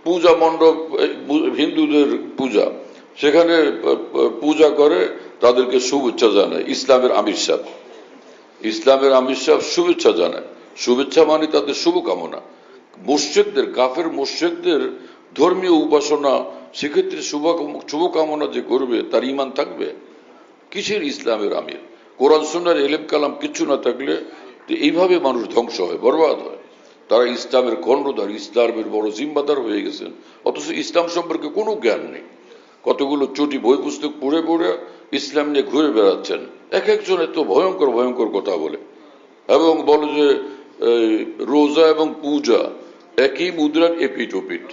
পূজা মণ্ডপ, হিন্দুদের পূজা, সেখানে পূজা করে তাদেরকে শুভেচ্ছা জানায় ইসলামের আমির সাহেব। ইসলামের আমির সাহেব শুভেচ্ছা জানায়। শুভেচ্ছা মানে তাদের শুভকামনা। মুশরিকদের, কাফের মুশরিকদের ধর্মীয় উপাসনা, সেক্ষেত্রে শুভকামনা যে করবে তার ঈমান থাকবে? কিসের ইসলামের আমির? কোরআন সুন্নাহর ইলম কালাম কিছু না থাকলে এইভাবে মানুষ ধ্বংস হয়, বরবাদ হয়। তারা ইসলামের কর্ণধার, ইসলামের বড় জিম্মাদার হয়ে গেছেন, অথচ ইসলাম সম্পর্কে কোনো জ্ঞান নেই। কতগুলো চটি বই পুস্তক পড়ে পড়ে ইসলাম নিয়ে ঘুরে বেড়াচ্ছেন। এক একজন এত ভয়ঙ্কর ভয়ঙ্কর কথা বলে এবং বলে যে রোজা এবং পূজা একই মুদ্রার এপিঠ ওপিঠ।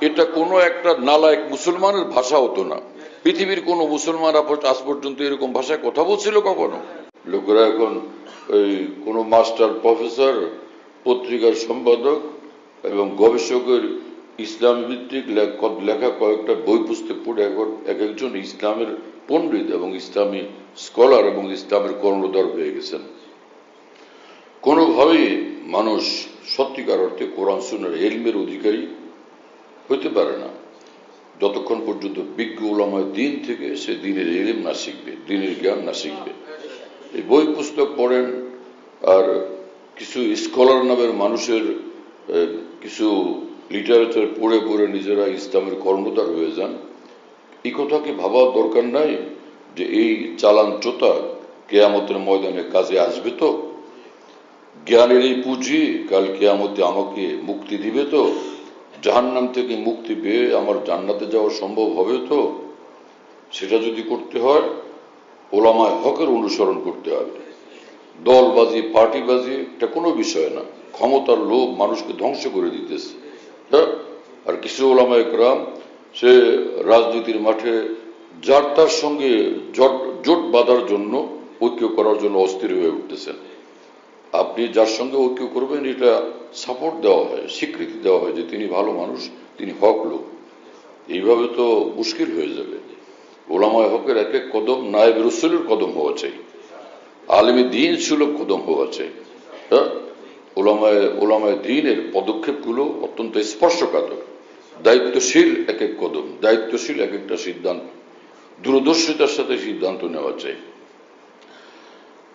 এটা কোনো একটা নালায়েক মুসলমানের ভাষা হতো না। পৃথিবীর কোন মুসলমান আজ পর্যন্ত এরকম ভাষায় কথা বলছিল কখনো? লোকেরা এখন কোন মাস্টার, প্রফেসর, পত্রিকার সম্পাদক এবং গবেষকের ইসলাম ভিত্তিক লেখা কয়েকটা বই পুস্তক পড়ে এখন এক একজন ইসলামের পণ্ডিত এবং ইসলামী স্কলার এবং ইসলামের কর্ণধার হয়ে গেছেন। কোনোভাবেই মানুষ সত্যিকার অর্থে কোরআন সুন্নাহর ইলমের অধিকারী হইতে পারে না যতক্ষণ পর্যন্ত বিজ্ঞ উলামায়ে দ্বীন থেকে সে দ্বীনের ইলম না শিখবে, দ্বীনের জ্ঞান না শিখবে। এই বই পুস্তক পড়েন আর কিছু স্কলার নামের মানুষের কিছু লিটারেচার পড়ে পড়ে নিজেরা ইসলামের কর্ণধার হয়ে যান। এই কথা কি ভাবার দরকার নাই যে এই চালান চোতা কিয়ামতের ময়দানে কাজে আসবে? তো জ্ঞানের এই পুঁজি কাল কিয়ামতে আমাকে মুক্তি দিবে? তো জাহান্নাম থেকে মুক্তি পেয়ে আমার জান্নাতে যাওয়া সম্ভব হবে? তো সেটা যদি করতে হয় উলামায়ে হকের অনুসরণ করতে হবে। দলবাজি, পার্টিবাজি এটা কোনো বিষয় না। ক্ষমতার লোভ মানুষকে ধ্বংস করে দিতেছে। আর কিছু উলামায়ে কেরাম সে রাজনীতির মাঠে যার তার সঙ্গে জোট বাঁধার জন্য, ঐক্য করার জন্য অস্থির হয়ে উঠতেছেন। আপনি যার সঙ্গে ঐক্য করবেন এটা সাপোর্ট দেওয়া হয়, স্বীকৃতি দেওয়া হয় যে তিনি ভালো মানুষ, তিনি হক লোক। এইভাবে তো মুশকিল হয়ে যাবে। উলামায়ে হকের এক এক কদম নায়েব রাসূলের কদম হওয়া চাই, আলেমে দ্বীন সুলভ কদম হওয়া চাই। উলামায়ে দ্বীনের পদক্ষেপগুলো অত্যন্ত স্পর্শকাতর, দায়িত্বশীল এক এক কদম, দায়িত্বশীল এক একটা সিদ্ধান্ত, দূরদর্শিতার সাথে সিদ্ধান্ত নেওয়া চাই।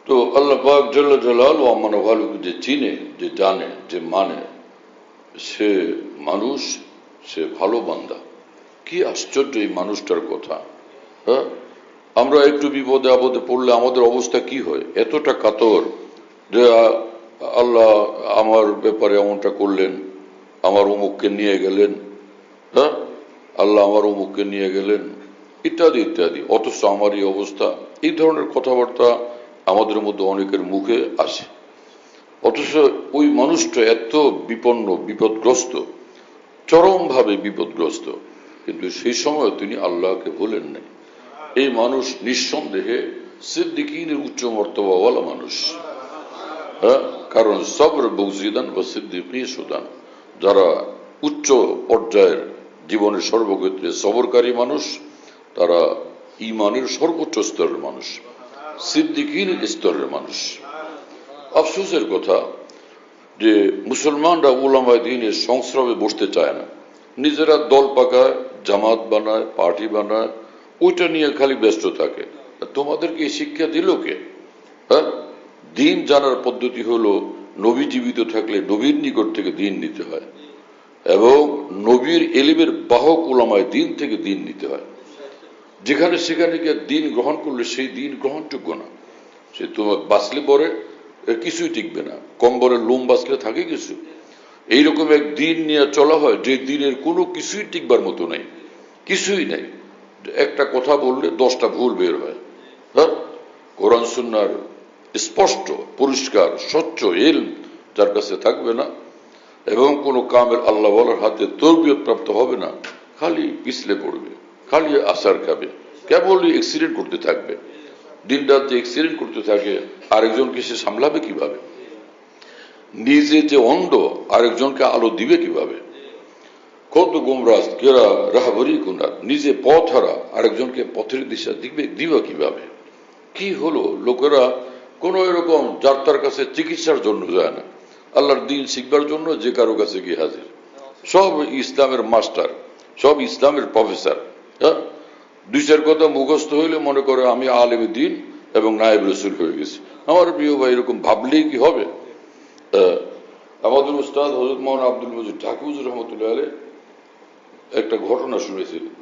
তো আল্লাহ পাক জাল্লা জালালহু আমানা ভালুকে যে চিনে, যে জানে, যে মানে, সে মানুষ, সে ভালো বান্দা। কি আশ্চর্য এই মানুষটার কথা! আমরা একটু বিপদে আপদে পড়লে আমাদের অবস্থা কি হয়? এতটা কাতর যে আল্লাহ আমার ব্যাপারে এমনটা করলেন, আমার অমুককে নিয়ে গেলেন, আল্লাহ আমার অমুককে নিয়ে গেলেন, ইত্যাদি ইত্যাদি। অথচ আমার এই অবস্থা, এই ধরনের কথাবার্তা আমাদের মধ্যে অনেকের মুখে আসে। অথচ ওই মানুষটা এত বিপন্ন, বিপদগ্রস্ত, চরমভাবে বিপদগ্রস্ত, কিন্তু সেই সময় তিনি আল্লাহকে ভুলেন নাই। এই মানুষ নিঃসন্দেহে সিদ্দিকীনের উচ্চ মর্তবাওয়ালা মানুষ। কারণ সবর বগজিদান বা সিদ্দিকী সুদান, যারা উচ্চ পর্যায়ের জীবনের সর্বক্ষেত্রে সবরকারী মানুষ, তারা ঈমানের সর্বোচ্চ স্তরের মানুষ, সিদ্দিকীন স্তরের মানুষ। আফসোসের কথা যে মুসলমানরা উলামায়ে দ্বীনের সংস্রবে বসতে চায় না। নিজেরা দল পাকায়, জামাত বানায়, পার্টি বানায়, ওইটা নিয়ে খালি ব্যস্ত থাকে। তোমাদেরকে এই শিক্ষা দিল কে? দ্বীন জানার পদ্ধতি হলো নবী জীবিত থাকলে নবীর নিকট থেকে দ্বীন নিতে হয় এবং নবীর ইলমের বাহক উলামায়ে দ্বীন থেকে দ্বীন নিতে হয়। যেখানে সেখানে গিয়ে দ্বীন গ্রহণ করলে সেই দ্বীন গ্রহণযোগ্য না। সে তোমার বাঁচলে পরে কিছুই টিকবে না, কম্বলের লোম বাঁচলে থাকে কিছু। এইরকম এক দ্বীন নিয়ে চলা হয় যে দ্বীনের কোনো কিছুই টিকবার মতো নাই, কিছুই নাই। একটা কথা বললে 10টা ভুল বের হয়। কোরআন সুন্নাহর স্পষ্ট, পরিষ্কার, স্বচ্ছ ইলম যার কাছে থাকবে না এবং কোনো কামের আল্লাহ ওয়ালার হাতে তরবিয়ত প্রাপ্ত হবে না, খালি পিছলে পড়বে, খালি আসার খাবে, কেবলই অ্যাক্সিডেন্ট করতে থাকবে। দিন রাত যে অ্যাক্সিডেন্ট করতে থাকে, আরেকজনকে সে সামলাবে কিভাবে? নিজে যে অন্ধ, আরেকজনকে আলো দিবে কিভাবে? কত গুমরাজ কেরা রাহবরি কুনার, নিজে পথ হারা আরেকজনকে পথের দিশা দিবে কিভাবে? কি হলো, লোকেরা কোন এরকম যার তার কাছে চিকিৎসার জন্য যায় না, আল্লাহর দ্বীন শিখবার জন্য যে কারো কাছে গিয়ে হাজির। সব ইসলামের মাস্টার, সব ইসলামের প্রফেসর। হ্যাঁ, দুই চার কথা মুখস্থ হইলে মনে করে আমি আলেমে দিন এবং নায়েব রসুল হয়ে গেছি। আমার প্রিয় ভাই, এরকম ভাবলেই কি হবে? আমাদের উস্তাদ হযরত মাওলানা আব্দুল মজিদ ঢাকি হুজুর রহমতুল্লাহ আলাইহ একটা ঘটনা শুনেছিলেন।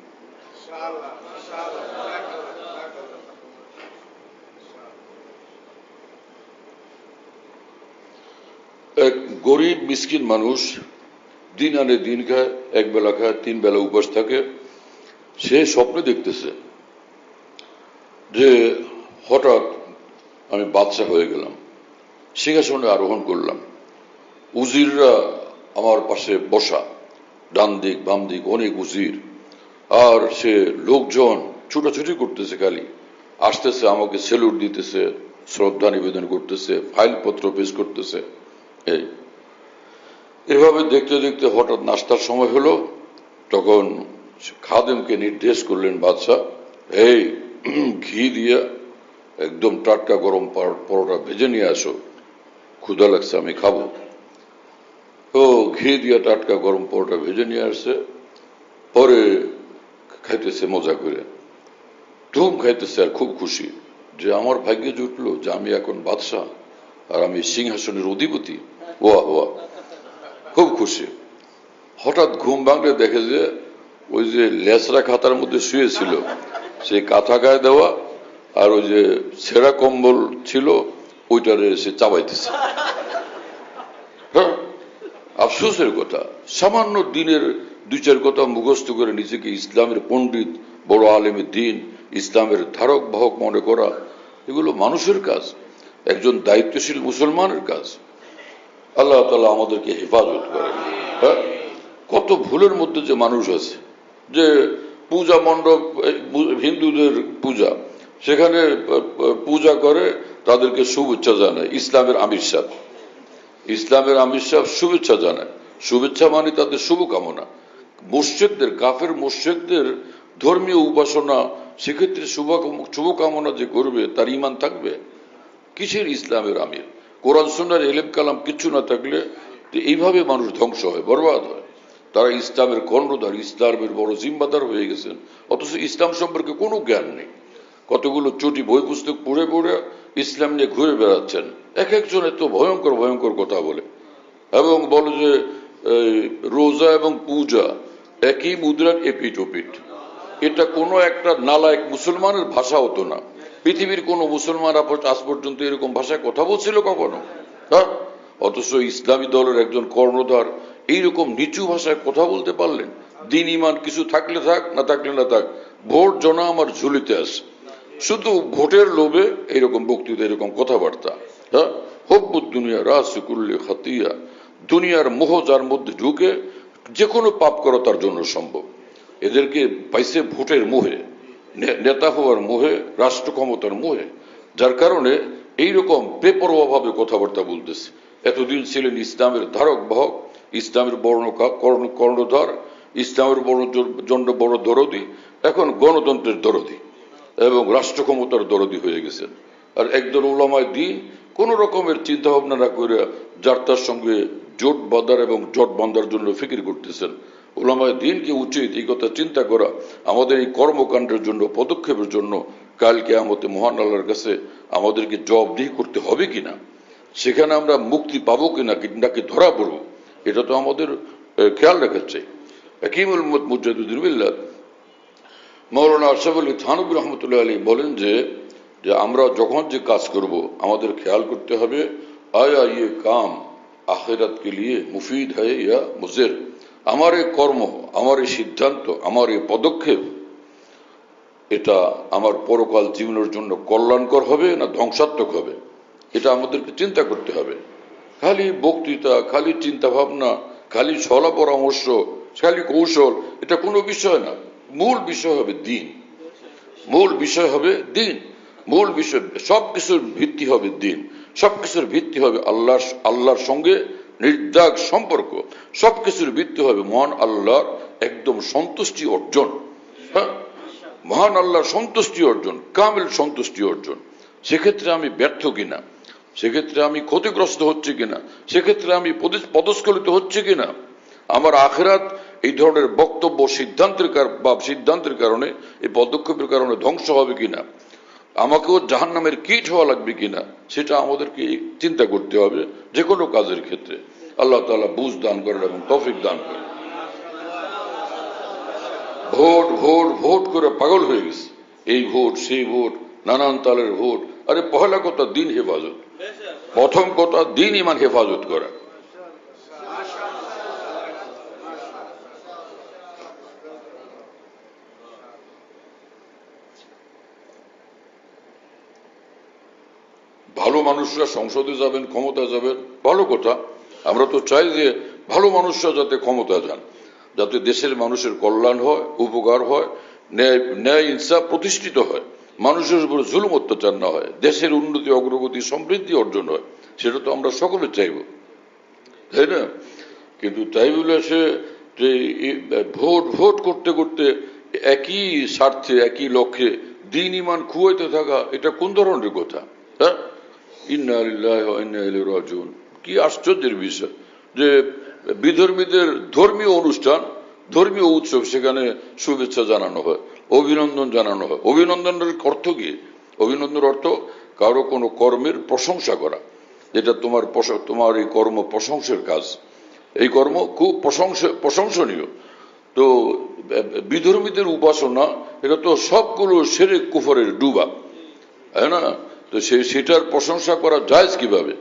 এক গরিব মিসকিন মানুষ দিন আনে দিন খায়, এক বেলা খায়, 3 বেলা উপবাস থাকে। সে স্বপ্নে দেখতেছে যে হঠাৎ আমি বাদশা হয়ে গেলাম, সিংহাসনে আরোহণ করলাম, উজিররা আমার পাশে বসা, ডান দিক বাম দিক অনেক উজির, আর সে লোকজন ছুটাছুটি করতেছে, খালি আসতেছে, আমাকে সেলুট দিতেছে, শ্রদ্ধা নিবেদন করতেছে, ফাইলপত্র পেশ করতেছে। এভাবে দেখতে দেখতে হঠাৎ নাস্তার সময় হলো। তখন খাদেমকে নির্দেশ করলেন বাদশাহ, এই ঘি দিয়া একদম টাটকা গরম পরোটা ভেজে নিয়ে আসো, ক্ষুধা লাগছে, আমি খাবো। ও ঘি দিয়া টাটকা গরম পরোটা ভেজে নিয়ে আসছে। পরে খাইতেছে মজা করে, ধুম খাইতেছে, আর খুব খুশি যে আমার ভাগ্যে জুটলো যে আমি এখন বাদশাহ আর আমি সিংহাসনের অধিপতি। ওয়া ওয়া, খুব খুশি। হঠাৎ ঘুম ভাঙলে দেখে যে ওই যে লেসরা খাতার মধ্যে শুয়েছিল, সেই কাঁথা গায়ে দেওয়া আর ওই যে ছেঁড়া কম্বল ছিল ওইটারে সে চাবাইতেছে। হ্যাঁ, আফসোসের কথা, সামান্য দিনের 2-4 কথা মুখস্থ করে নিজেকে ইসলামের পণ্ডিত, বড় আলেমের দিন, ইসলামের ধারক বাহক মনে করা, এগুলো মানুষের কাজ, একজন দায়িত্বশীল মুসলমানের কাজ। আল্লাহ তাআলা আমাদেরকে হেফাজত করেন। হ্যাঁ, কত ভুলের মধ্যে যে মানুষ আছে, যে পূজা মণ্ডপ, হিন্দুদের পূজা, সেখানে পূজা করে, তাদেরকে শুভেচ্ছা জানায় ইসলামের আমির সাহেব, ইসলামের আমির সাহেব শুভেচ্ছা জানায়। শুভেচ্ছা মানে তাদের শুভকামনা। মুশরিকদের, কাফের মুশরিকদের ধর্মীয় উপাসনা, সেক্ষেত্রে শুভকামনা যে করবে তার ঈমান থাকবে? কিসের ইসলামের আমির? কোরআন সুন্নাহর ইলম কালাম কিচ্ছু না থাকলে এইভাবে মানুষ ধ্বংস হয়, বরবাদ হয়। তারা ইসলামের কর্ণধার, ইসলামের বড় জিম্মাদার হয়ে গেছেন, অথচ ইসলাম সম্পর্কে কোনো জ্ঞান নেই। কতগুলো চটি বই পুস্তক পড়ে পড়ে ইসলাম নিয়ে ঘুরে বেড়াচ্ছেন। এক একজন এত ভয়ঙ্কর ভয়ঙ্কর কথা বলে এবং বলে যে রোজা এবং পূজা একই মুদ্রার এপিঠ ওপিঠ। এটা কোনো একটা নালায়েক মুসলমানের ভাষা হতো না। পৃথিবীর কোন মুসলমান আজ পর্যন্ত এরকম ভাষায় কথা বলছিল কখনো? হ্যাঁ, অথচ ইসলামী দলের একজন কর্ণধার এইরকম নিচু ভাষায় কথা বলতে পারলেন। দিন ইমান কিছু থাকলে থাক, না থাকলে না থাক, ভোট জনা আমার ঝুলিতে আসে। শুধু ভোটের লোভে এরকম বক্তৃতা, এরকম কথাবার্তা। হ্যাঁ, হব্বুদ দুনিয়া রাসুকুল্লি খাতিয়া, দুনিয়ার মোহ যার মধ্যে ঢুকে যে কোনো পাপ করা তার জন্য সম্ভব। এদেরকে পাইছে ভোটের মোহে, নেতা হওয়ার মোহে, রাষ্ট্র ক্ষমতার মোহে, যার কারণে এইরকম বেপরোয়া ভাবে কথাবার্তা বলতেছে। এতদিন ছিলেন ইসলামের ধারক বাহক, ইসলামের কর্ণধার, ইসলামের জন্য বড় দরদি, এখন গণতন্ত্রের দরদি এবং রাষ্ট্র ক্ষমতার দরদি হয়ে গেছেন। আর একদল উলামায়ে দ্বীন কোন রকমের চিন্তা ভাবনা না করে যার তার সঙ্গে জোট বাঁধার এবং জোট বাঁধার জন্য ফিকির করতেছেন। উলামায়ে দ্বীনকে উচিত এই কথা চিন্তা করা, আমাদের এই কর্মকাণ্ডের জন্য, পদক্ষেপের জন্য কাল কিয়ামতে মহান আল্লাহর কাছে আমাদেরকে জবাবদিহি করতে হবে কিনা, সেখানে আমরা মুক্তি পাবো কিনা, নাকি ধরা পড়বো, এটা তো আমাদের খেয়াল রাখা চাই। হাকিমুল উম্মত মুজাদ্দিদুল মিল্লাত মাওলানা আশরাফ আলী থানভী রহমতুল্লাহ আলাইহি বলেন যে আমরা যখন যে কাজ করব আমাদের খেয়াল করতে হবে, আয়া ইয়ে কাম আখিরাত কে লিয়ে মুফিদ হ্যায় ইয়া মুজির। আমার এই কর্ম, আমার এই সিদ্ধান্ত, আমার এই পদক্ষেপ, এটা আমার পরকাল জীবনের জন্য কল্যাণকর হবে না ধ্বংসাত্মক হবে, এটা আমাদেরকে চিন্তা করতে হবে। খালি বক্তৃতা, খালি চিন্তা ভাবনা, খালি ছলা পরামর্শ, খালি কৌশল, এটা কোনো বিষয় না। মূল বিষয় হবে দিন, মূল বিষয় হবে দিন, মূল বিষয়, সবকিছুর ভিত্তি হবে দিন, সবকিছুর ভিত্তি হবে আল্লাহর সঙ্গে নির্দাগ সম্পর্ক, সবকিছুর ভিত্তি হবে মহান আল্লাহর একদম সন্তুষ্টি অর্জন। হ্যাঁ, মহান আল্লাহর সন্তুষ্টি অর্জন, কামিল সন্তুষ্টি অর্জন। সেক্ষেত্রে আমি ব্যর্থ কিনা, সেক্ষেত্রে আমি ক্ষতিগ্রস্ত হচ্ছে কিনা, সেক্ষেত্রে আমি পদস্খলিত হচ্ছে কিনা, আমার আখিরাত এই ধরনের বক্তব্য সিদ্ধান্তের কারণে, এই পদক্ষেপের কারণে ধ্বংস হবে কিনা, আমাকেও জাহান্নামের কীট হওয়া লাগবে কিনা, সেটা আমাদেরকে চিন্তা করতে হবে যে কোনো কাজের ক্ষেত্রে। আল্লাহ তাআলা বুঝ দান করেন এবং তৌফিক দান করেন। ভোট ভোট ভোট করে পাগল হয়ে গেছে, এই ভোট সেই ভোট, নানান তালের ভোট। আরে পহেলা কথা দিন হেফাজত, প্রথম কথা দিন ইমান হেফাজত করা। ভালো মানুষরা সংসদে যাবেন, ক্ষমতা যাবেন, ভালো কথা। আমরা তো চাই যে ভালো মানুষরা যাতে ক্ষমতা যান, যাতে দেশের মানুষের কল্যাণ হয়, উপকার হয়, ন্যায় ইনসাফ প্রতিষ্ঠিত হয়, মানুষের উপর জুলুম অত্যাচার না হয়, দেশের উন্নতি অগ্রগতি সমৃদ্ধি অর্জন হয়। সেটা তো আমরা সকলে চাইব, তাই না? কিন্তু তাই বলে সে যে ভোট ভোট করতে করতে একই স্বার্থে একই লক্ষ্যে দিন ইমান খুয়াইতে থাকা, এটা কোন ধরনের কথা? হ্যাঁ, ইন্না লিল্লাহি ওয়া ইন্না ইলাইহি রাজিউন। কি আশ্চর্যের বিষয় যে বিধর্মীদের ধর্মীয় অনুষ্ঠান, ধর্মীয় উৎসব, সেখানে শুভেচ্ছা জানানো হয়, অভিনন্দন জানানো হয়। অভিনন্দনের অর্থ কি? অভিনন্দনের অর্থ কারো কোনো কর্মের প্রশংসা করা, যেটা তোমার এই কর্ম প্রশংসার কাজ, এই কর্ম খুব প্রশংসনীয়। তো বিধর্মীদের উপাসনা, এটা তো সবগুলো শিরক কুফরের ডুবা, তাই না? তো সেটার প্রশংসা করা জায়েজ কিভাবে?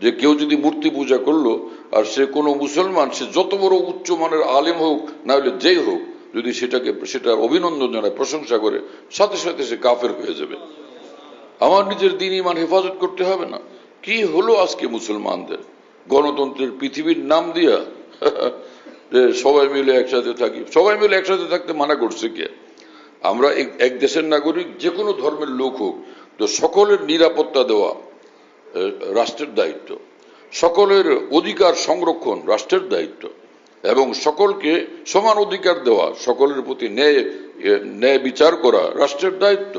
যে কেউ যদি মূর্তি পূজা করলো, আর সে কোনো মুসলমান, সে যত বড় উচ্চ মানের আলেম হোক না হলে যেই হোক, যদি সেটার অভিনন্দন জানায়, প্রশংসা করে, সাথে সাথে সে কাফের হয়ে যাবে। আমার নিজের দিন ইমান হেফাজত করতে হবে না? কি হলো আজকে মুসলমানদের? গণতন্ত্রের পৃথিবীর নাম দিয়া যে সবাই মিলে একসাথে থাকি, সবাই মিলে একসাথে থাকতে মানা করছে কে? আমরা এক দেশের নাগরিক, যে কোনো ধর্মের লোক হোক, তো সকলের নিরাপত্তা দেওয়া রাষ্ট্রের দায়িত্ব, সকলের অধিকার সংরক্ষণ রাষ্ট্রের দায়িত্ব, এবং সকলকে সমান অধিকার দেওয়া, সকলের প্রতি ন্যায় বিচার করা রাষ্ট্রের দায়িত্ব।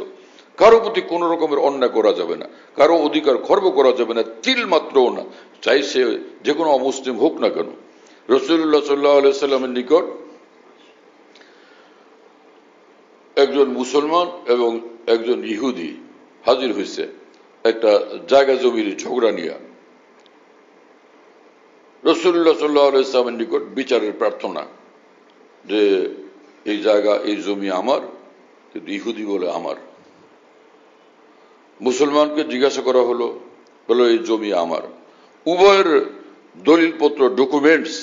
কারো প্রতি কোন রকমের অন্যায় করা যাবে না, কারো অধিকার খর্ব করা যাবে না, তিল মাত্রও না, চাই সে যে কোনো অমুসলিম হোক না কেন। রাসূলুল্লাহ সাল্লাল্লাহু আলাইহি সাল্লামের নিকট একজন মুসলমান এবং একজন ইহুদি হাজির হয়েছে একটা জায়গা জমির ঝগড়া নিয়ে। রাসূলুল্লাহ সাল্লাল্লাহু আলাইহি সাল্লামের নিকট বিচারের প্রার্থনা যে এই জায়গা, এই জমি আমার, কিন্তু ইহুদি বলে আমার। মুসলমানকে জিজ্ঞাসা করা হলো, এই জমি আমার। উভয়ের দলিলপত্র, ডকুমেন্টস,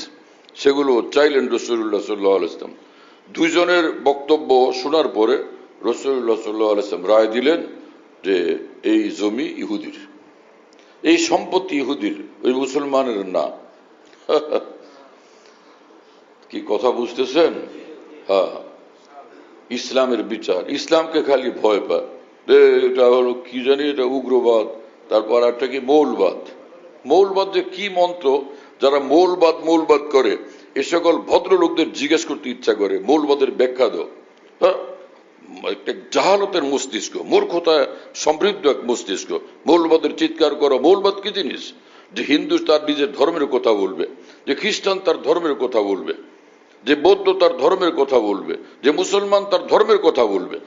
সেগুলো চাইলেন রাসূলুল্লাহ সাল্লাল্লাহু আলাইহি সাল্লাম। দুইজনের বক্তব্য শোনার পরে রাসূলুল্লাহ সাল্লাল্লাহু আলাইহি সাল্লাম রায় দিলেন যে এই জমি ইহুদির, এই সম্পত্তি ইহুদির, ওই মুসলমানের না। কি কথা বুঝতেছেন? হ্যাঁ, ইসলামের বিচার। ইসলামকে খালি ভয় পায়, এটা হলো কি জানি, এটা উগ্রবাদ, তারপর একটা কি মৌলবাদ। মৌলবাদ যে কি মন্ত্র, যারা মৌলবাদ করে, এ সকল ভদ্রলোকদের জিজ্ঞেস করতে ইচ্ছা করে, মৌলবাদের ব্যাখ্যা দাও। হ্যাঁ, একটা জাহালতের মস্তিষ্ক, মূর্খতায় সমৃদ্ধ এক মস্তিষ্ক। মৌলবাদের চিৎকার করো। মৌলবাদ কি জিনিস? যে হিন্দু তার নিজের ধর্মের কথা বলবে, যে খ্রিস্টান তার ধর্মের কথা বলবে, যে বৌদ্ধ তার ধর্মের কথা বলবে, যে মুসলমান তার ধর্মের কথা বলবে।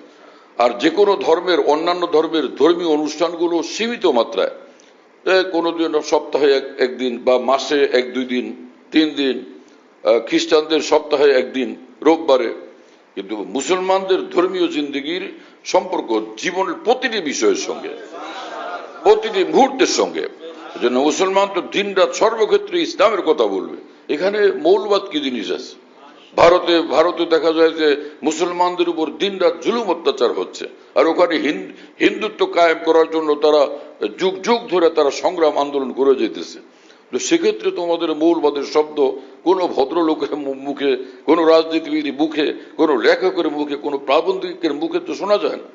আর যে কোনো ধর্মের, অন্যান্য ধর্মের ধর্মীয় অনুষ্ঠানগুলো সীমিত মাত্রায়, কোনো দিন সপ্তাহে একদিন, বা মাসে 1-2 দিন, 3 দিন, খ্রিস্টানদের সপ্তাহে একদিন রোববারে। কিন্তু মুসলমানদের ধর্মীয় জিন্দেগির সম্পর্ক জীবনের প্রতিটি বিষয়ের সঙ্গে, প্রতিটি মুহূর্তের সঙ্গে। জন্য মুসলমান তো দিনরাত সর্বক্ষেত্রে ইসলামের কথা বলবে। এখানে মৌলবাদ কি জিনিস আছে? ভারতে দেখা যায় যে মুসলমানদের উপর দিনরাত জুলুম অত্যাচার হচ্ছে, আর ওখানে হিন্দুত্ব কায়েম করার জন্য তারা যুগ যুগ ধরে তারা সংগ্রাম আন্দোলন করে যেতেছে। তো সেক্ষেত্রে তোমাদের মৌলবাদের শব্দ কোনো ভদ্রলোকের মুখে, কোনো রাজনীতিবিদের মুখে, কোনো লেখকের মুখে, কোনো প্রাবন্ধিকের মুখে তো শোনা যায় না।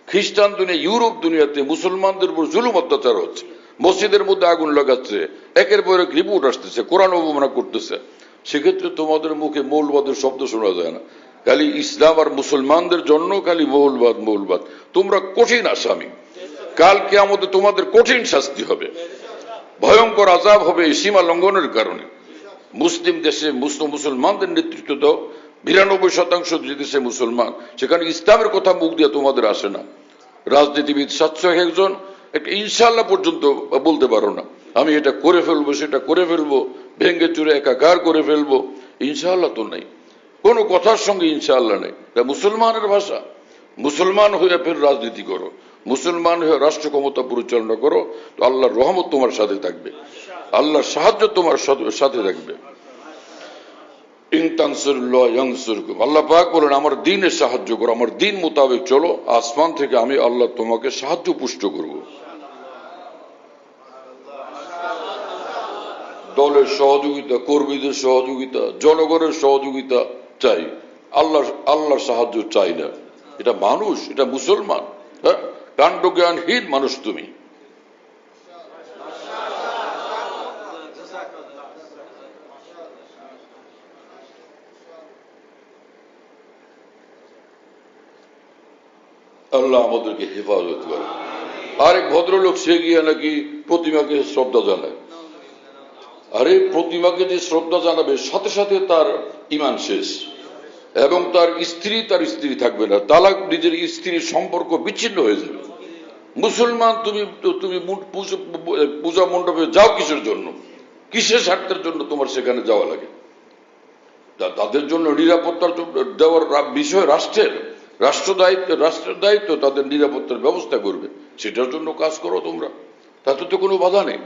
খ্রিস্টান দুনিয়া, ইউরোপ দুনিয়াতে মুসলমানদের উপর জুলুম অত্যাচার হচ্ছে, মসজিদের মধ্যে আগুন লাগাচ্ছে, একের পর এক রিপোর্ট আসতেছে, কোরআন অবমাননা করতেছে। সেক্ষেত্রে তোমাদের মুখে মৌলবাদের শব্দ শোনা যায় না। খালি ইসলাম আর মুসলমানদের জন্য খালি মৌলবাদ। তোমরা কঠিন আসামি, কাল কিয়ামতে তোমাদের কঠিন শাস্তি হবে, ভয়ঙ্কর আযাব হবে এই সীমা লঙ্ঘনের কারণে। মুসলিম দেশে মুসলমানদের নেতৃত্ব দাও। 92% যে দেশে মুসলমান, সেখানে ইসলামের কথা মুখ দিয়ে তোমাদের আসে না। রাজনীতিবিদ 700 একজন একটা ইনশাআল্লাহ পর্যন্ত বলতে পারো না। আমি এটা করে ফেলবো, সেটা করে ফেলবো, ভেঙ্গে চুরে একাকার করে ফেলবো। ইনশাআল্লাহ তো নাই, কোনো কথার সঙ্গে ইনশাআল্লাহ নেই। এটা মুসলমানের ভাষা। মুসলমান হয়ে ফের রাজনীতি করো, মুসলমান হয়ে রাষ্ট্র ক্ষমতা পরিচালনা করো, তো আল্লাহর রহমত তোমার সাথে থাকবে, আল্লাহর সাহায্য তোমার সাথে থাকবে। আল্লাহ পাক বলেন, আমার দ্বীনে সাহায্য করো, আমার দ্বীন মোতাবেক চলো, আসমান থেকে আমি আল্লাহ তোমাকে সাহায্য পুষ্ট করব। দলের সহযোগিতা, কর্মীদের সহযোগিতা, জনগণের সহযোগিতা চাই, আল্লাহর সাহায্য চাই না। এটা মানুষ, এটা মুসলমান, হ্যাঁ, কাণ্ডজ্ঞানহীন মানুষ তুমি। আল্লাহ আমাদেরকে হেফাজত করে। আরেক ভদ্রলোক সে গিয়ে নাকি প্রতিমাকে শ্রদ্ধা জানায়। আরে প্রতিমাকে যে শ্রদ্ধা জানাবে, সাথে সাথে তার ঈমান শেষ, এবং তার স্ত্রী থাকবে না, তালাক, নিজের স্ত্রীর সম্পর্ক বিচ্ছিন্ন হয়ে যাবে। মুসলমান তুমি পূজা মণ্ডপে যাও কিসের জন্য? কিসের স্বার্থের জন্য তোমার সেখানে যাওয়া লাগে? তাদের জন্য নিরাপত্তার দেওয়ার বিষয় রাষ্ট্রের দায়িত্ব তাদের নিরাপত্তার ব্যবস্থা করবে, সেটার জন্য কাজ করো তোমরা, তাতে তো কোনো বাধা নেই।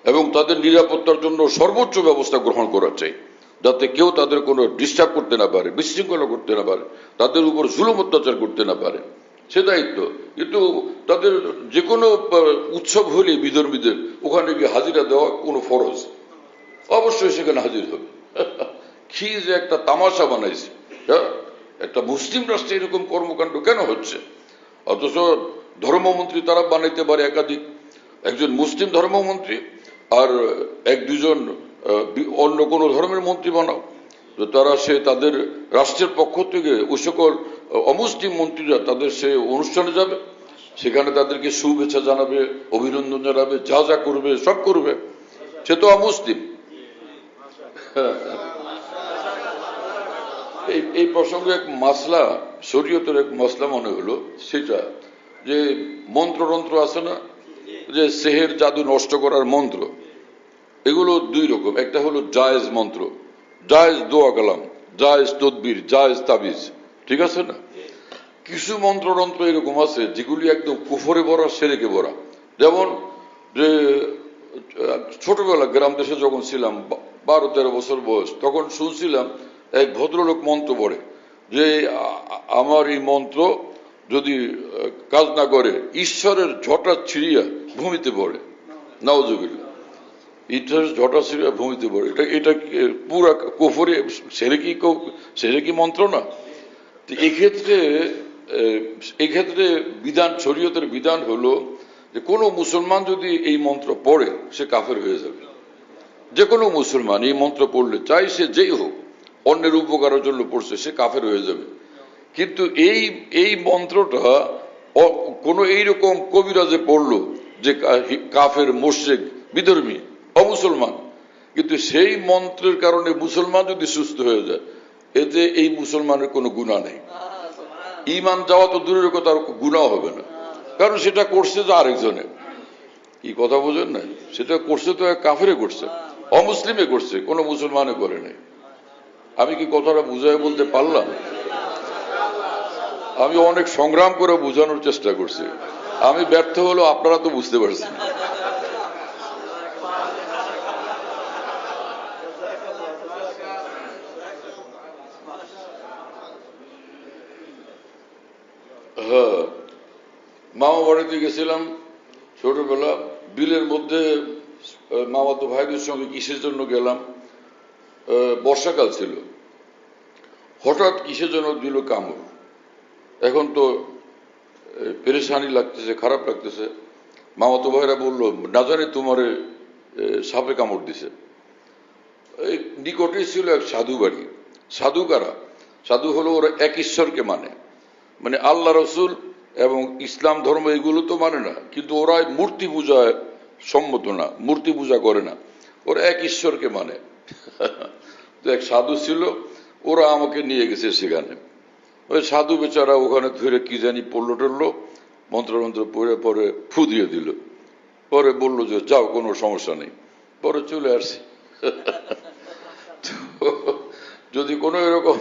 এবং তাদের নিরাপত্তার জন্য সর্বোচ্চ ব্যবস্থা গ্রহণ করা চাই, যাতে কেউ তাদের কোনো ডিস্টার্ব করতে না পারে, বিশৃঙ্খলা করতে না পারে, তাদের উপর জুলুম অত্যাচার করতে না পারে, সে দায়িত্ব। কিন্তু তাদের যে কোনো উৎসব হলে বিধর্মীদের ওখানে গিয়ে হাজিরা দেওয়া কোনো ফরজ, অবশ্যই সেখানে হাজির হবে। কি যে একটা তামাশা বানাইছে, হ্যাঁ, একটা মুসলিম রাষ্ট্রে এরকম কর্মকাণ্ড কেন হচ্ছে? অথচ ধর্মমন্ত্রী তারা বানাইতে পারে একাধিক, একজন মুসলিম ধর্মমন্ত্রী আর এক দুজন অন্য কোনো ধর্মের মন্ত্রী বানাও, তারা তাদের রাষ্ট্রের পক্ষ থেকে ওই সকল অমুসলিম মন্ত্রীরা তাদের সে অনুষ্ঠানে যাবে, সেখানে তাদেরকে শুভেচ্ছা জানাবে, অভিনন্দন জানাবে, যা যা করবে সব করবে, সে তো অমুসলিম। এই প্রসঙ্গে এক মাসলা, শরীয়তের এক মাসলা মনে হলো, সেটা যে মন্ত্রতন্ত্র আছে না, যে সেহের জাদু নষ্ট করার মন্ত্র, এগুলো দুই রকম। একটা হলো জায়েজ মন্ত্র, জায়েজ দোয়া কালাম, জায়েজ তদবির, জায়েজ তাবিজ, ঠিক আছে না? কিছু মন্ত্রতন্ত্র এরকম আছে যেগুলি একদম কুফরে ভরা, শিরকে ভরা। যেমন যে ছোটবেলা গ্রাম দেশে যখন ছিলাম, 12-13 বছর বয়স, তখন শুনছিলাম এক ভদ্রলোক মন্ত্র পড়ে যে আমার এই মন্ত্র যদি কাজ না করে, ঈশ্বরের ঝটা ছিড়িয়া ভূমিতে পড়ে। নাউজুবিল্লাহ, ঈশ্বরের ঝটা ছিড়িয়া ভূমিতে পড়ে। এটা পুরা কুফরি, সেরেকি মন্ত্র না? এক্ষেত্রে বিধান, শরীয়তের বিধান হলো যে কোনো মুসলমান যদি এই মন্ত্র পড়ে, সে কাফের হয়ে যাবে। যে কোনো মুসলমান এই মন্ত্র পড়লে, চাই সে যেই হোক, অন্যের উপকারের জন্য পড়ছে, সে কাফের হয়ে যাবে। কিন্তু এই মন্ত্রটা কোন এইরকম কবিরাজে পড়লো যে কাফের, মুশরিক, বিধর্মী, অমুসলমান, কিন্তু সেই মন্ত্রের কারণে মুসলমান যদি সুস্থ হয়ে যায়, এতে এই মুসলমানের কোনো গুনাহ নেই। ঈমান যাওয়া তো দূরের কথা, আর গুনাহ হবে না, কারণ সেটা করছে যে আরেকজনে। কি কথা বোঝেন না? সেটা করছে তো কাফেরে করছে, অমুসলিমে করছে, কোনো মুসলমানে করে নাই। আমি কি কথাটা বুঝাই বলতে পারলাম? আমি অনেক সংগ্রাম করে বোঝানোর চেষ্টা করছি, আমি ব্যর্থ হলো, আপনারা তো বুঝতে পারছেন। হ্যাঁ, মামা বাড়িতে গেছিলাম ছোটবেলা, বিলের মধ্যে মামাতো ভাইদের সঙ্গে কিসের জন্য গেলাম, বর্ষাকাল ছিল, হঠাৎ কিসের জন্য দিল কামড়। এখন তো পেরেশানি লাগতেছে, খারাপ লাগতেছে। মামাতো ভাইরা বললো, না জানি তোমার সাপে কামড় দিছে। এই নিকটেই ছিল এক সাধু বাড়ি। সাধু কারা? সাধু হলো ওরা এক ঈশ্বরকে মানে আল্লাহ রসুল এবং ইসলাম ধর্ম এগুলো তো মানে না, কিন্তু ওরা মূর্তি পূজায় সম্মত না, মূর্তি পূজা করে না। ওরা এক ঈশ্বরকে মানে। তো এক সাধু ছিল, ওরা আমাকে নিয়ে গেছে সেখানে। ওই সাধু বেচারা ওখানে ধরে কি জানি পড়লো টড়লো, মন্ত্র মন্ত্র পড়ে পরে ফু দিয়ে দিল, পরে বললো যে যাও, কোনো সমস্যা নেই। পরে চলে আসছে। যদি কোনো এরকম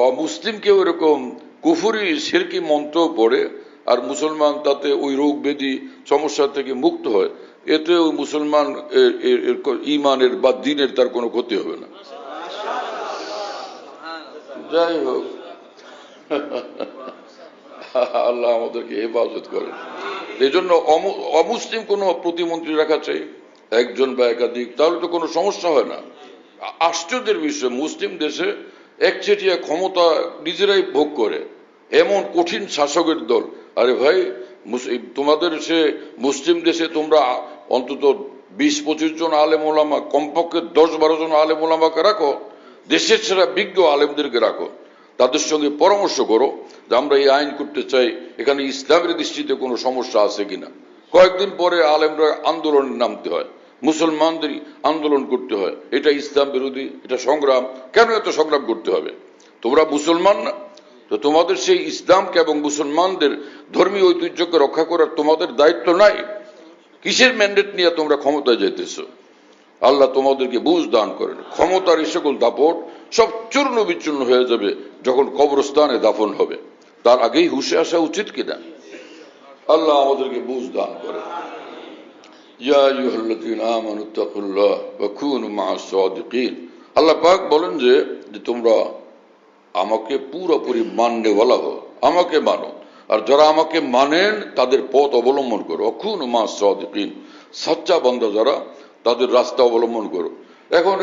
অমুসলিম কেউ এরকম কুফরি শিরকি মন্ত্র পড়ে আর মুসলমান তাতে ওই রোগ ব্যাধি সমস্যা থেকে মুক্ত হয়, এতে ওই মুসলমান ইমানের বা দ্বীনের তার কোনো ক্ষতি হবে না। যাই হোক, আল্লাহ আমাদেরকে হেফাজত করেন। এই জন্য অমুসলিম কোন প্রতিমন্ত্রী রাখা চাই, একজন বা একাধিক, তাহলে তো কোনো সমস্যা হয় না। আশ্চর্যের বিষয়, মুসলিম দেশে একচেটিয়া ক্ষমতা নিজেরাই ভোগ করে এমন কঠিন শাসকের দল। আরে ভাই, তোমাদের সে মুসলিম দেশে তোমরা অন্তত 20-25 জন আলেম ওলামা, কমপক্ষে 10-12 জন আলেম ওলামাকে রাখো, দেশের সেরা বিজ্ঞ আলেমদেরকে রাখো, তাদের সঙ্গে পরামর্শ করো যে আমরা এই আইন করতে চাই, এখানে ইসলামের দৃষ্টিতে কোনো সমস্যা আছে কিনা। কয়েকদিন পরে আলেমরা আন্দোলনে নামতে হয়, মুসলমানদের আন্দোলন করতে হয়, এটা ইসলাম বিরোধী, এটা সংগ্রাম। কেন এত সংগ্রাম করতে হবে? তোমরা মুসলমান না? তো তোমাদের সেই ইসলামকে এবং মুসলমানদের ধর্মীয় ঐতিহ্যকে রক্ষা করার তোমাদের দায়িত্ব নাই? কিসের ম্যান্ডেট নিয়ে তোমরা ক্ষমতায় যাইতেছ? আল্লাহ তোমাদেরকে বুঝ দান করেন। ক্ষমতার এই সকল দাপট সব চূর্ণ বিচূর্ণ হয়ে যাবে যখন কবরস্থানে দাফন হবে, তার আগেই হুঁশে আসা উচিত কিনা? আল্লাহ আমাদেরকে বুঝ দান করেন। ইয়া আইয়ুহাল্লাযীনা আমানুত্তাকুল্লাহ ওয়া কুনু মা'আস সাদিকিন। আল্লাহ পাক বলেন যে তোমরা আমাকে পুরোপুরি মাননেওয়ালা হও, আমাকে মানো, আর যারা আমাকে মানেন তাদের পথ অবলম্বন করো। ওয়া কুনু মা'আস সাদিকিন, সচ্চা বান্দা যারা, তাদের রাস্তা অবলম্বন করো। এখন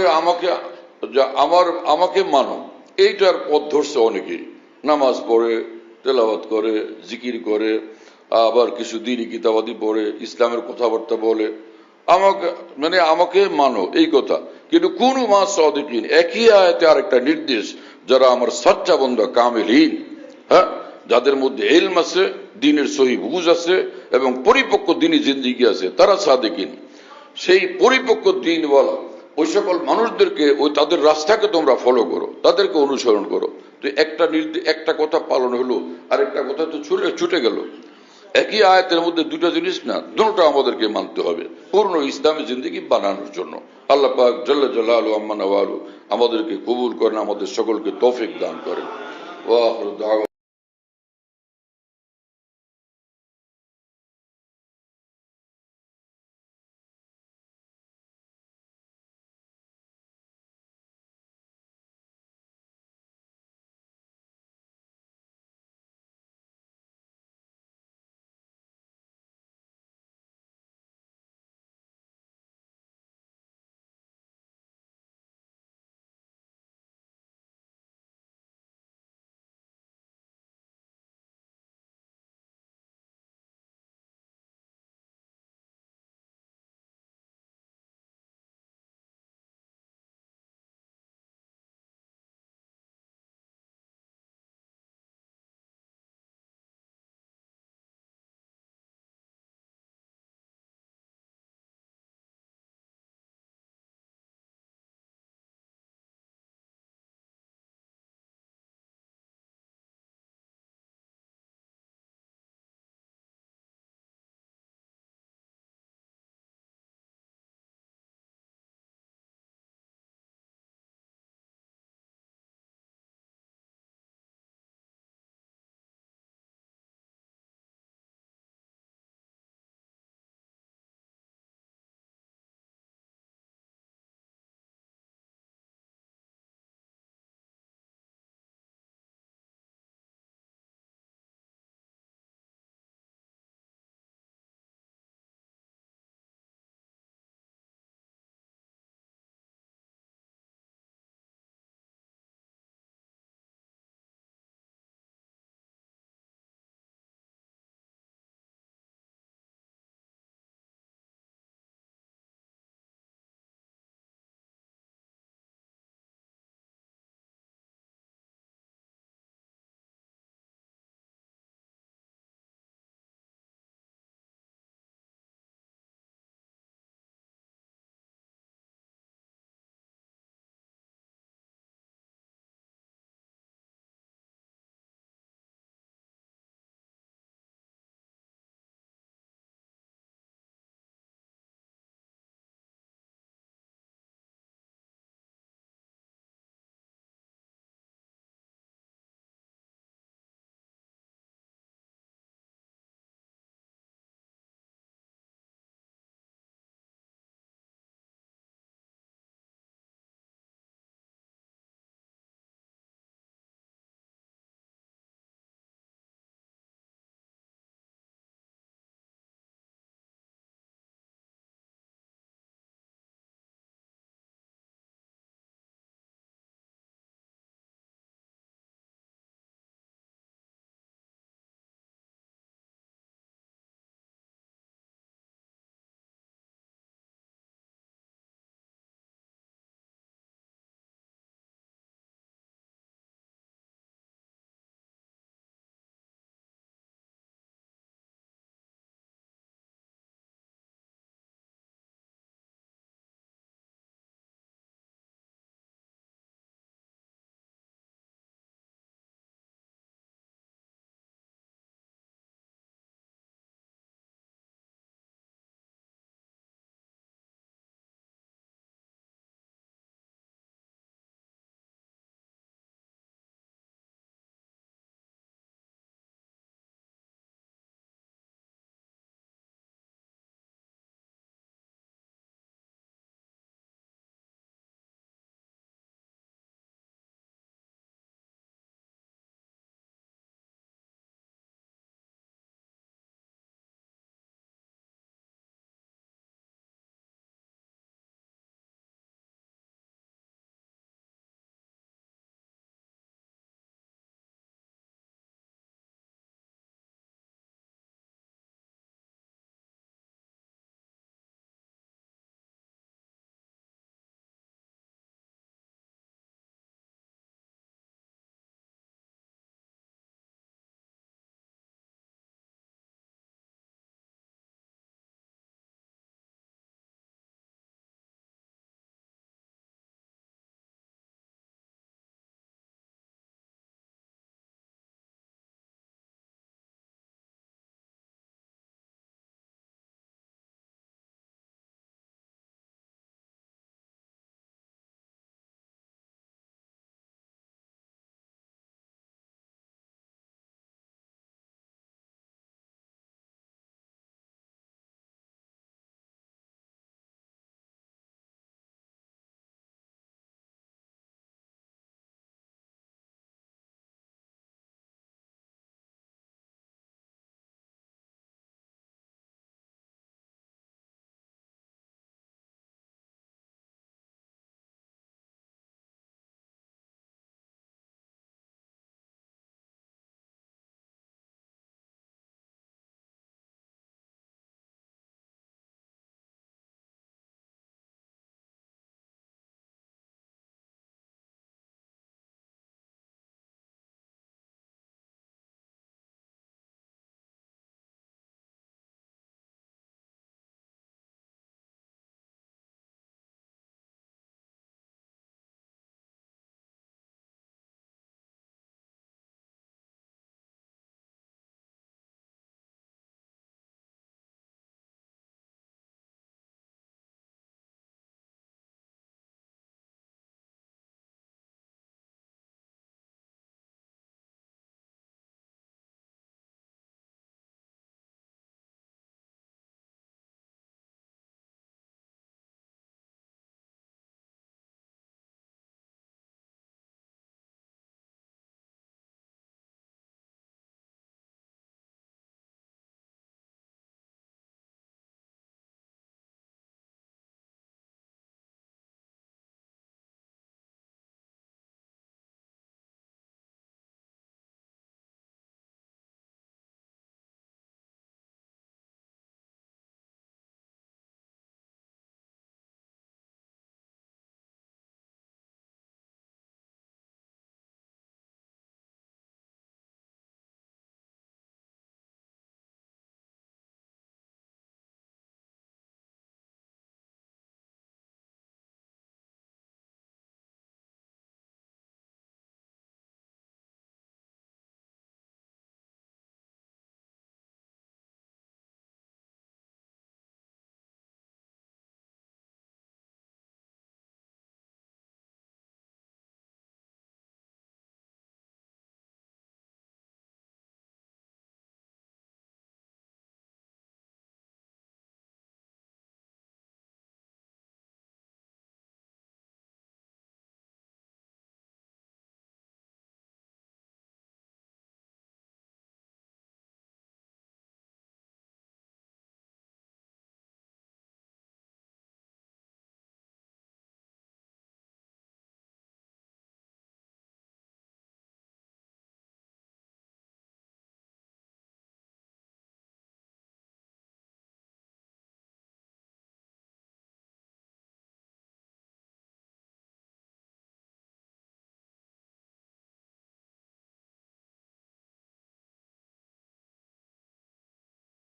আমাকে মানো, এইটার পথ ধরছে অনেকেই, নামাজ পড়ে, তেলাওয়াত করে, জিকির করে, আবার কিছু দিনই কিতাবাদি পড়ে, ইসলামের কথাবার্তা বলে, আমাকে মানো এই কথা। কিন্তু কোন মাস সাদিকিন, একই আয়াতে আরেকটা নির্দেশ, যারা আমার সাচ্চা বান্দা কামিলিন, হ্যাঁ, যাদের মধ্যে ইলম আছে, দ্বীনের সহি বুঝ আছে এবং পরিপক্ক দ্বীনি জিন্দেগি আছে, তারা সাদিকিন। সেই পরিপক্ক দ্বীন বলা ওই সকল মানুষদেরকে, ওই তাদের রাস্তাকে তোমরা ফলো করো, তাদেরকে অনুসরণ করো। তো একটা কথা পালন হলো, আরেকটা কথা তো ছুটে গেল। একই আয়াতের মধ্যে দুটো জিনিস না, দুটো আমাদেরকে মানতে হবে পূর্ণ ইসলামী জিন্দেগি বানানোর জন্য। আল্লাহ পাক জাল্লা জালালুহু আম্মা নাওয়ালু আমাদেরকে কবুল করেন, আমাদের সকলকে তৌফিক দান করেন। ওয়া আখিরু দাওয়া।